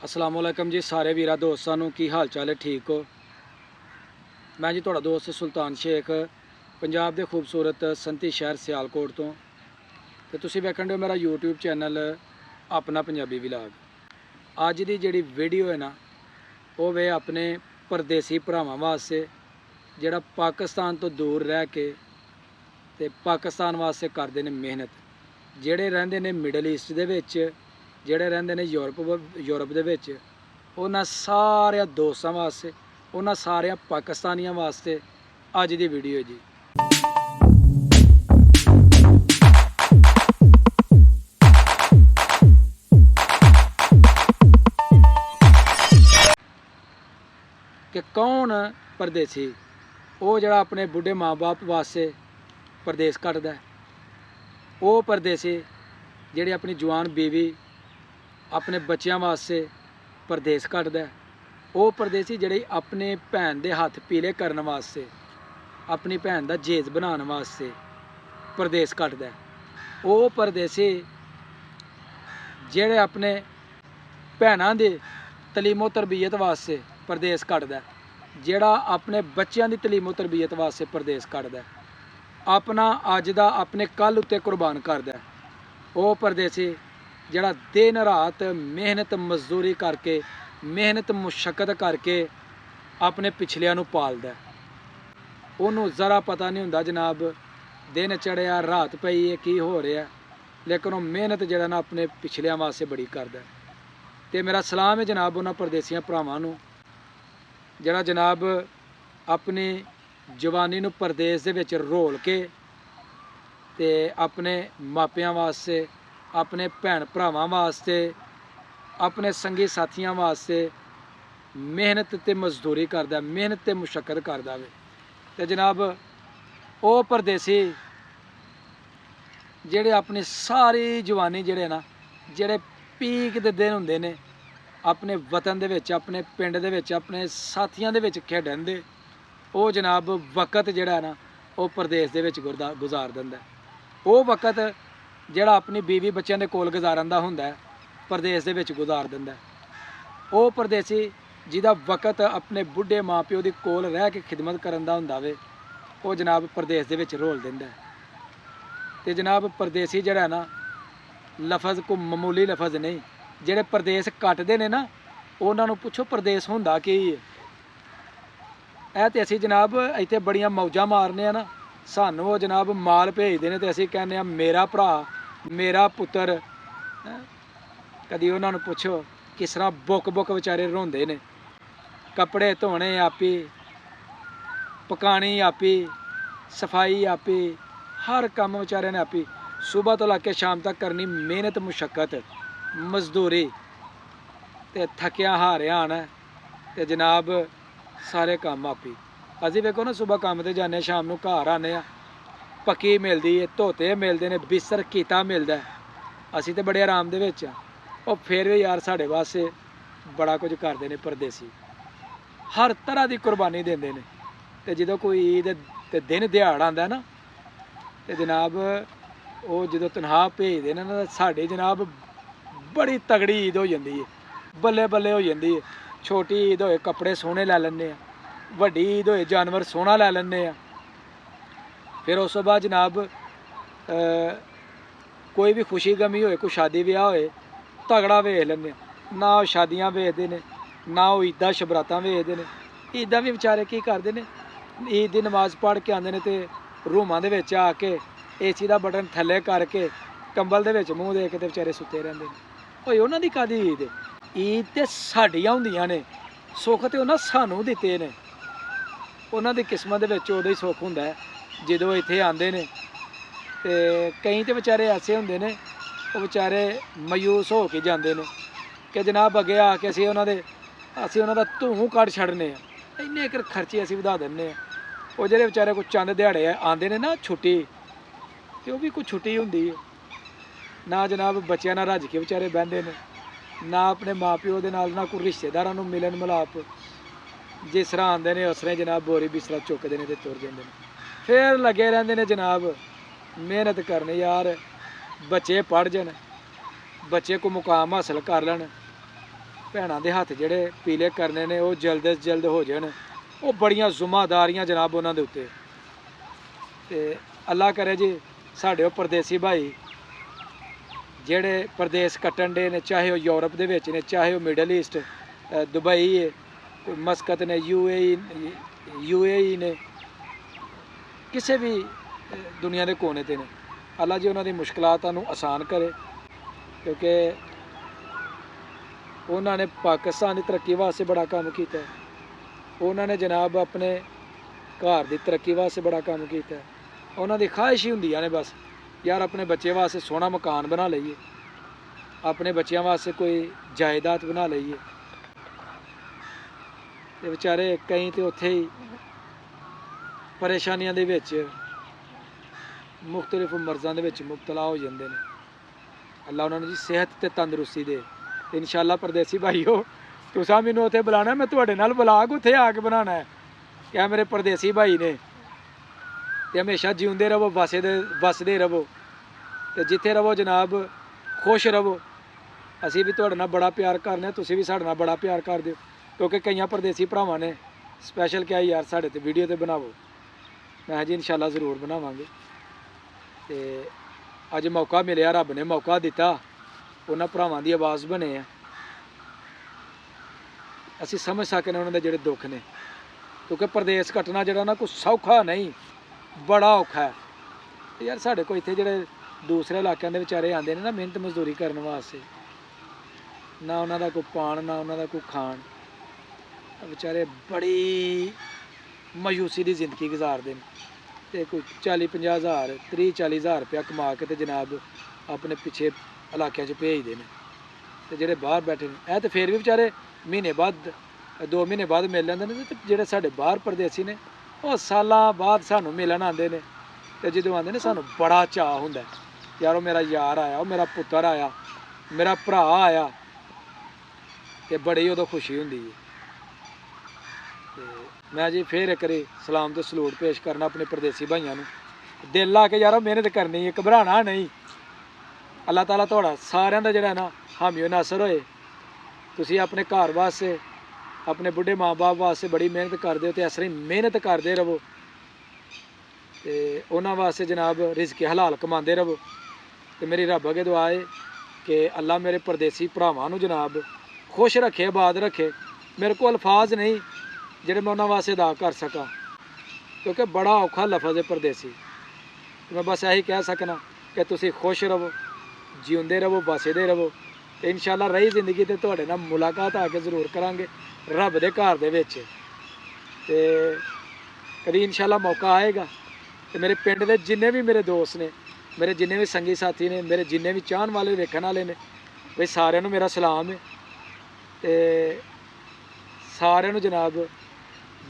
अस्सलामुअलैकुम जी सारे वीरा दोस्तां नूं की हाल चाल है ठीक हो। मैं जी तुहाड़ा दोस्त सुल्तान शेख पंजाब के खूबसूरत संती शहर सियालकोट तो ते तुसीं वेखण दे मेरा यूट्यूब चैनल अपना पंजाबी व्लॉग। अज की जिहड़ी वीडियो है ना वो वे अपने परदेसी भरावां वास्ते जिहड़ा पाकिस्तान तो दूर रह के ते पाकिस्तान वास्ते करदे ने मेहनत, जिहड़े रहिंदे ने मिडल ईस्ट दे विच, जिहड़े रहिंदे ने यूरोप दे विच, उन्हां सारे दोस्तां वास्ते, उन्हां सारे पाकिस्तानियां वास्ते अज दी वीडियो जी। कि कौन परदेसी वो जिहड़ा अपने बुढ़े माँ बाप वास्ते परदेस कटदा है, वो परदेसी जिहड़ी अपनी जवान बीवी अपने बच्चों वास्ते परदेस कटदा है, वो परदेसी जिहड़ी अपने भैन दे हत्थ पीले करने वास्ते, अपनी भैन दा जेज बनाने वास्ते परदेस कटदा है, वो परदेसी जिहड़े अपने भैनां दी तलीमो तरबीयत वास्ते परदेस कटदा है, जिहड़ा अपने बच्चों की तलीमो तरबीयत वास्ते परदेस कटदा है, अपना अज दा अपने कल उत्ते कुर्बान करदा है, वो परदेसी जिहड़ा दिन रात मेहनत मजदूरी करके मेहनत मुशक्कत करके अपने पिछलियां नूं पालदा है। उन्होंने ज़रा पता नहीं हुंदा जनाब दिन चढ़िया रात पई है की हो रहा है, लेकिन वो मेहनत जिहड़ा ना अपने पिछलियां वास्ते बड़ी करदा है। ते मेरा सलाम है जनाब उन्हां परदेसियां भरावां नूं जिहड़ा जनाब अपनी जवानी नूं परदेस दे विच रोल के ते अपने मापियां वास्ते, अपने भैन भरावां वास्ते, अपने संगी साथियां वास्ते मेहनत ते मजदूरी करदा, मेहनत ते मुशक्कत करदा वे। ते जनाब वो परदेसी जिहड़े अपनी सारी जवानी जिहड़े ना जिहड़े पीक दे दिन हुंदे ने अपने वतन दे विच, अपने पिंड दे विच, अपने साथियां दे विच खेडण दे, वो जनाब वक्त जिहड़ा ना वो परदेस दे विच गुजार दिंदा है। वो वक्त जिहड़ा अपनी बीवी बच्चों के कोल गुजारन दा हुंदा है परदेस दे विच गुजार दिंदा है। वो परदेसी जिहदा वक्त अपने बुढ़े माँ प्यो दी कोल रह के खिदमत करन दा हुंदा वे, वो जनाब परदेस दे विच रोल दिंदा है। ते जनाब परदेसी जिहड़ा ना लफज को मामूली लफज नहीं, जिहड़े परदेस कटदे ने ना उन्हां नूं पुछो परदेस हुंदा की है। ऐ ते असीं जनाब इत्थे बड़ियां मौजां मारने आ ना, सानूं वो जनाब माल भेजदे ने ते असीं कहने मेरा भरा मेरा पुत्तर। कदी उन्हां नूं पुछो किस तरह बुक बुक बेचारे रोंदे ने, कपड़े धोने आपी, पकानी आपी, सफाई आपी, हर काम बेचारे ने आपी, सुबह तो लग के शाम तक करनी मेहनत मुशक्कत मजदूरी ते थकिया हारिया आना ते जनाब सारे काम आपी। असीं वेखो ना सुबह काम ते जाने शाम नूं घर आने आ, पक्की मिलदी है, धोते मिलते हैं, बिस्तर कीता मिलता है, असीं ते बड़े आराम दे विच आ। और फिर भी यार साढ़े वास्ते बड़ा कुछ करते हैं परदेसी, हर तरह की कुर्बानी देंदे ने। ते जो कोई ईद ते दिन दिहाड़ आंदा ना ते जनाब वो जो तनख्वाह भेजते हैं ना साड़ी जनाब बड़ी तगड़ी ईद हो जाती है, बल्ले बल्ले हो जाती है। छोटी ईद होए कपड़े सोहने लै लैंदे आ, वड्डी ईद होए जानवर सोहना लै लैंदे आ। फिर उस बाद जनाब कोई भी खुशी गमी होए, कोई शादी ब्याह होए तगड़ा वेख लैंदे ना, वो शादियां वेखदे ने ना वो ईदां शबरातां वेखदे ने। ईदां भी बेचारे की करदे ने, ईद की नमाज पढ़ के आंदे ने ते रूमां दे विच आके AC दा बटन थल्ले करके कंबल दे विच मूँह दे के ते बेचारे सुत्ते रहिंदे ने। ओए उन्हां दी कादी ईद, ईद ते साडियां हुंदियां ने, सुख ते उन्हां सानूं दित्ते ने। उन्हां दी किस्मत दे विच उदों ही सुख हुंदा है जदों इत्थे आंदे ने। ते कई ते बेचारे ऐसे हुंदे ने वो बेचारे मायूस हो के जाते हैं कि जनाब अगे आके असीं उन्हां दा धूं कढ़ छड्डने आ, इन्ने कर खर्चे असीं वधा दिंदे आ। वो जिहड़े बेचारे कोई चंद दिहाड़े आंदे ने ना छुट्टी, ते वो भी कोई छुट्टी हुंदी है ना जनाब, बच्चों नाल रज के बेचारे बहिंदे ने, ना अपने माँ प्यो दे नाल, ना कोई रिश्तेदारां नूं मिलन मिलाप। जिस तरह आंदे ने उस तरह जनाब बोरी बिस्तरा चुकदे ने ते तुर जांदे ने। फिर लगे रहिंदे ने जनाब मेहनत करने यार, बच्चे पढ़ जान, बच्चे को मुकाम हासिल कर लैन, ਭੈਣਾਂ ਦੇ ਹੱਥ ਜਿਹੜੇ ਪੀਲੇ ਕਰਨੇ ਨੇ ਉਹ ਜਲਦ ਤੋਂ ਜਲਦ ਹੋ ਜਾਣ। ਉਹ ਬੜੀਆਂ ਜ਼ਿੰਮੇਵਾਰੀਆਂ ਜਨਾਬ ਉਹਨਾਂ ਦੇ ਉੱਤੇ। ਤੇ ਅੱਲਾ ਕਰੇ ਜੀ ਸਾਡੇ ਉਹ ਪਰਦੇਸੀ ਭਾਈ ਜਿਹੜੇ ਪਰਦੇਸ ਕੱਟਣ ਦੇ ਨੇ, ਚਾਹੇ ਉਹ ਯੂਰਪ ਦੇ ਵਿੱਚ ਨੇ, ਚਾਹੇ ਉਹ ਮਿਡਲ ਈਸਟ ਦੁਬਈ ਹੈ, ਕੋਈ ਮਸਕਤ ਨੇ, UAE ਨੇ, ਕਿਸੇ ਵੀ ਦੁਨੀਆ ਦੇ ਕੋਨੇ 'ਤੇ ਨੇ। ਅੱਲਾ ਜੀ ਉਹਨਾਂ ਦੀ ਮੁਸ਼ਕਲਾਤਾਂ ਨੂੰ ਆਸਾਨ ਕਰੇ, ਕਿਉਂਕਿ ਉਹਨਾਂ ਨੇ ਪਾਕਿਸਤਾਨ ਦੀ ਤਰੱਕੀ ਵਾਸਤੇ ਬੜਾ ਕੰਮ ਕੀਤਾ। ਉਹਨਾਂ ਨੇ ਜਨਾਬ ਆਪਣੇ ਘਰ ਦੀ ਤਰੱਕੀ ਵਾਸਤੇ ਬੜਾ ਕੰਮ ਕੀਤਾ। ਉਹਨਾਂ ਦੀ ਖਾਹਿਸ਼ ਹੀ ਹੁੰਦੀਆਂ ਨੇ ਬਸ ਯਾਰ ਆਪਣੇ ਬੱਚੇ ਵਾਸਤੇ ਸੋਹਣਾ ਮਕਾਨ ਬਣਾ ਲਈਏ, ਆਪਣੇ ਬੱਚਿਆਂ ਵਾਸਤੇ ਕੋਈ ਜਾਇਦਾਦ ਬਣਾ ਲਈਏ। ਤੇ ਵਿਚਾਰੇ ਕਈ ਤੇ ਉੱਥੇ ਹੀ ਪਰੇਸ਼ਾਨੀਆਂ ਦੇ ਵਿੱਚ, ਮੁਖਤਲਿਫ ਮਰਜ਼ਾਂ ਦੇ ਵਿੱਚ ਮੁਬਤਲਾ ਹੋ ਜਾਂਦੇ ਨੇ। ਅੱਲਾ ਉਹਨਾਂ ਨੂੰ ਜੀ ਸਿਹਤ ਤੇ ਤੰਦਰੁਸਤੀ ਦੇ। ਤੇ ਇਨਸ਼ਾਅੱਲਾ ਪਰਦੇਸੀ ਭਾਈਓ ਤੁਸੀਂ ਮੈਨੂੰ ਉੱਥੇ ਬੁਲਾਣਾ, ਮੈਂ ਤੁਹਾਡੇ ਨਾਲ ਵਲਾਗ ਉੱਥੇ ਆ ਕੇ ਬਣਾਉਣਾ ਹੈ। ਕਿਆ ਮੇਰੇ ਪਰਦੇਸੀ ਭਾਈ ਨੇ ਤੇ ਹਮੇਸ਼ਾ ਜਿਉਂਦੇ ਰਹੋ, ਵਸਦੇ ਰਹੋ ਤੇ ਜਿੱਥੇ ਰਹੋ ਜਨਾਬ ਖੁਸ਼ ਰਹੋ। ਅਸੀਂ ਵੀ ਤੁਹਾਡੇ ਨਾਲ ਬੜਾ ਪਿਆਰ ਕਰਨੇ, ਤੁਸੀਂ ਵੀ ਸਾਡੇ ਨਾਲ ਬੜਾ ਪਿਆਰ ਕਰ ਦਿਓ, ਕਿਉਂਕਿ ਕਈਆਂ ਪਰਦੇਸੀ ਭਰਾਵਾਂ ਨੇ ਸਪੈਸ਼ਲ ਕਿਹਾ ਯਾਰ ਸਾਡੇ ਤੇ ਵੀਡੀਓ ਤੇ ਬਣਾਵੋ। ਮੈਂ ਜੀ ਇਨਸ਼ਾਅੱਲਾ ਜ਼ਰੂਰ ਬਣਾਵਾਂਗੇ। ਤੇ ਅੱਜ ਮੌਕਾ ਮਿਲਿਆ, ਰੱਬ ਨੇ ਮੌਕਾ ਦਿੱਤਾ, ਉਹਨਾਂ ਭਰਾਵਾਂ ਦੀ ਆਵਾਜ਼ ਬਣੇ ਆ, ਅਸੀਂ ਸਮਝ ਸਕਦੇ ਉਹਨਾਂ ਦੇ ਜਿਹੜੇ ਦੁੱਖ ਨੇ। ਕਿਉਂਕਿ ਪਰਦੇਸ ਕੱਟਣਾ ਜਿਹੜਾ ਨਾ ਕੋਈ ਸੌਖਾ ਨਹੀਂ, ਬੜਾ ਔਖਾ ਹੈ। ਯਾਰ ਸਾਡੇ ਕੋਲ ਇੱਥੇ ਜਿਹੜੇ ਦੂਸਰੇ ਇਲਾਕਿਆਂ ਦੇ ਵਿਚਾਰੇ ਆਉਂਦੇ ਨੇ ਨਾ ਮਿਹਨਤ ਮਜ਼ਦੂਰੀ ਕਰਨ ਵਾਸਤੇ, ਨਾ ਉਹਨਾਂ ਦਾ ਕੋਈ ਪਾਣ ਨਾ ਉਹਨਾਂ ਦਾ ਕੋਈ ਖਾਣ, ਵਿਚਾਰੇ ਬੜੀ ਮਾਯੂਸੀ ਦੀ ਜ਼ਿੰਦਗੀ ਗੁਜ਼ਾਰਦੇ ਨੇ। ਤੇ ਕੋਈ 40-50 ਹਜ਼ਾਰ 30-40 ਹਜ਼ਾਰ ਰੁਪਇਆ ਕਮਾ ਕੇ ਤੇ ਜਨਾਬ ਆਪਣੇ ਪਿੱਛੇ ਇਲਾਕਿਆਂ 'ਚ ਭੇਜਦੇ ਨੇ। ਤੇ ਜਿਹੜੇ ਬਾਹਰ ਬੈਠੇ ਨੇ ਇਹ ਤੇ ਫਿਰ ਵੀ ਵਿਚਾਰੇ ਮਹੀਨੇ ਬਾਅਦ 2 ਮਹੀਨੇ ਬਾਅਦ ਮਿਲ ਲੈਂਦੇ ਨੇ। ਤੇ ਜਿਹੜੇ ਸਾਡੇ ਬਾਹਰ ਪਰਦੇਸੀ ਨੇ ਉਹ ਸਾਲਾਂ ਬਾਅਦ ਸਾਨੂੰ ਮਿਲਣ ਆਉਂਦੇ ਨੇ। ਤੇ ਜਦੋਂ ਆਉਂਦੇ ਨੇ ਸਾਨੂੰ ਬੜਾ ਚਾਅ ਹੁੰਦਾ ਯਾਰ ਉਹ ਮੇਰਾ ਯਾਰ ਆਇਆ, ਉਹ ਮੇਰਾ ਪੁੱਤਰ ਆਇਆ, ਮੇਰਾ ਭਰਾ ਆਇਆ, ਤੇ ਬੜੀ ਉਦੋਂ ਖੁਸ਼ੀ ਹੁੰਦੀ ਹੈ। ਤੇ ਮੈਂ ਜੀ ਫਿਰ ਇੱਕ ਵਾਰੀ ਸਲਾਮ ਤੇ ਸਲੂਟ ਪੇਸ਼ ਕਰਨਾ ਆਪਣੇ ਪਰਦੇਸੀ ਭਾਈਆਂ ਨੂੰ। ਦਿਲ ਲਾ ਕੇ ਯਾਰੋ ਮਿਹਨਤ ਕਰਨੀ ਹੈ, ਘਬਰਾਉਣਾ ਨਹੀਂ। ਅੱਲਾਹ ਤਾਲਾ ਤੁਹਾਡਾ ਸਾਰਿਆਂ ਦਾ ਜਿਹੜਾ ਨਾ ਹਾਮੀ ਨਾਸਰ ਹੋਏ। ਤੁਸੀਂ ਆਪਣੇ ਘਰ ਵਾਸਤੇ, ਆਪਣੇ ਬੁੱਢੇ ਮਾਂ ਬਾਪ ਵਾਸਤੇ ਬੜੀ ਮਿਹਨਤ ਕਰਦੇ ਹੋ ਤੇ ਇਸ ਤਰ੍ਹਾਂ ਹੀ ਮਿਹਨਤ ਕਰਦੇ ਰਹੋ ਤੇ ਉਹਨਾਂ ਵਾਸਤੇ ਜਨਾਬ ਰਿਜ਼ਕ ਹਲਾਲ ਕਮਾਉਂਦੇ ਰਹੋ। ਤੇ ਮੇਰੀ ਰੱਬ ਅੱਗੇ ਦੁਆ ਹੈ ਕਿ ਅੱਲਾ ਮੇਰੇ ਪਰਦੇਸੀ ਭਰਾਵਾਂ ਨੂੰ ਜਨਾਬ ਖੁਸ਼ ਰੱਖੇ, ਆਬਾਦ ਰੱਖੇ। ਮੇਰੇ ਕੋਲ ਅਲਫਾਜ਼ ਨਹੀਂ ਜਿਹੜੇ ਮੈਂ ਉਹਨਾਂ ਵਾਸਤੇ ਅਦਾ ਕਰ ਸਕਾਂ, ਕਿਉਂਕਿ ਬੜਾ ਔਖਾ ਲਫ਼ਜ਼ ਹੈ ਪਰਦੇਸੀ। ਮੈਂ ਬਸ ਇਹੀ ਕਹਿ ਸਕਣਾ ਕਿ ਤੁਸੀਂ ਖੁਸ਼ ਰਹੋ, ਜਿਉਂਦੇ ਰਹੋ, ਵਸਦੇ ਰਹੋ। ਤੇ ਇਨਸ਼ਾਅੱਲਾ ਰਹੀ ਜ਼ਿੰਦਗੀ ਤੇ ਤੁਹਾਡੇ ਨਾਲ ਮੁਲਾਕਾਤ ਆ ਕੇ ਜ਼ਰੂਰ ਕਰਾਂਗੇ ਰੱਬ ਦੇ ਘਰ ਦੇ ਵਿੱਚ। ਤੇ ਕਦੀ ਇਨਸ਼ਾਅੱਲਾ ਮੌਕਾ ਆਏਗਾ ਤੇ ਮੇਰੇ ਪਿੰਡ ਦੇ ਜਿੰਨੇ ਵੀ ਮੇਰੇ ਦੋਸਤ ਨੇ, ਮੇਰੇ ਜਿੰਨੇ ਵੀ ਸੰਗੀ ਸਾਥੀ ਨੇ, ਮੇਰੇ ਜਿੰਨੇ ਵੀ ਚਾਹਣ ਵਾਲੇ ਵੇਖਣ ਵਾਲੇ ਨੇ, ਬਈ ਸਾਰਿਆਂ ਨੂੰ ਮੇਰਾ ਸਲਾਮ ਹੈ। ਤੇ ਸਾਰਿਆਂ ਨੂੰ ਜਨਾਬ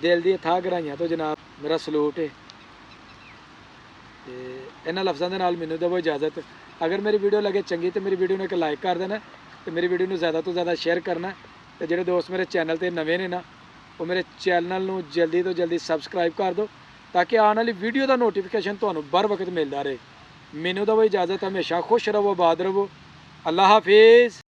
ਦਿਲ ਦੀ ਅਥਾਹ ਗਹਿਰਾਈਆਂ ਤੋਂ ਜਨਾਬ ਮੇਰਾ ਸਲੂਟ ਹੈ। ਤੇ ਇਹਨਾਂ ਲਫ਼ਜ਼ਾਂ ਦੇ ਨਾਲ ਮੈਨੂੰ ਦੇਵੋ ਇਜਾਜ਼ਤ। ਅਗਰ ਮੇਰੀ ਵੀਡੀਓ ਲੱਗੇ ਚੰਗੀ ਤੇ ਮੇਰੀ ਵੀਡੀਓ ਨੂੰ ਇੱਕ ਲਾਈਕ ਕਰ ਦੇਣਾ ਤੇ ਮੇਰੀ ਵੀਡੀਓ ਨੂੰ ਜ਼ਿਆਦਾ ਤੋਂ ਜ਼ਿਆਦਾ ਸ਼ੇਅਰ ਕਰਨਾ। ਤੇ ਜਿਹੜੇ ਦੋਸਤ ਮੇਰੇ ਚੈਨਲ ਤੇ ਨਵੇਂ ਨੇ ਨਾ ਉਹ ਮੇਰੇ ਚੈਨਲ ਨੂੰ ਜਲਦੀ ਤੋਂ ਜਲਦੀ ਸਬਸਕ੍ਰਾਈਬ ਕਰ ਦਿਓ ਤਾਂ ਕਿ ਆਉਣ ਵਾਲੀ ਵੀਡੀਓ ਦਾ ਨੋਟੀਫਿਕੇਸ਼ਨ ਤੁਹਾਨੂੰ ਬਰ ਵਕਤ ਮਿਲਦਾ ਰਹੇ। ਮੈਨੂੰ ਦੇਵੋ ਇਜਾਜ਼ਤ। ਹਮੇਸ਼ਾ ਖੁਸ਼ ਰਹੋ, ਆਬਾਦ ਰਹੋ। ਅੱਲਾ ਹਾਫਿਜ਼।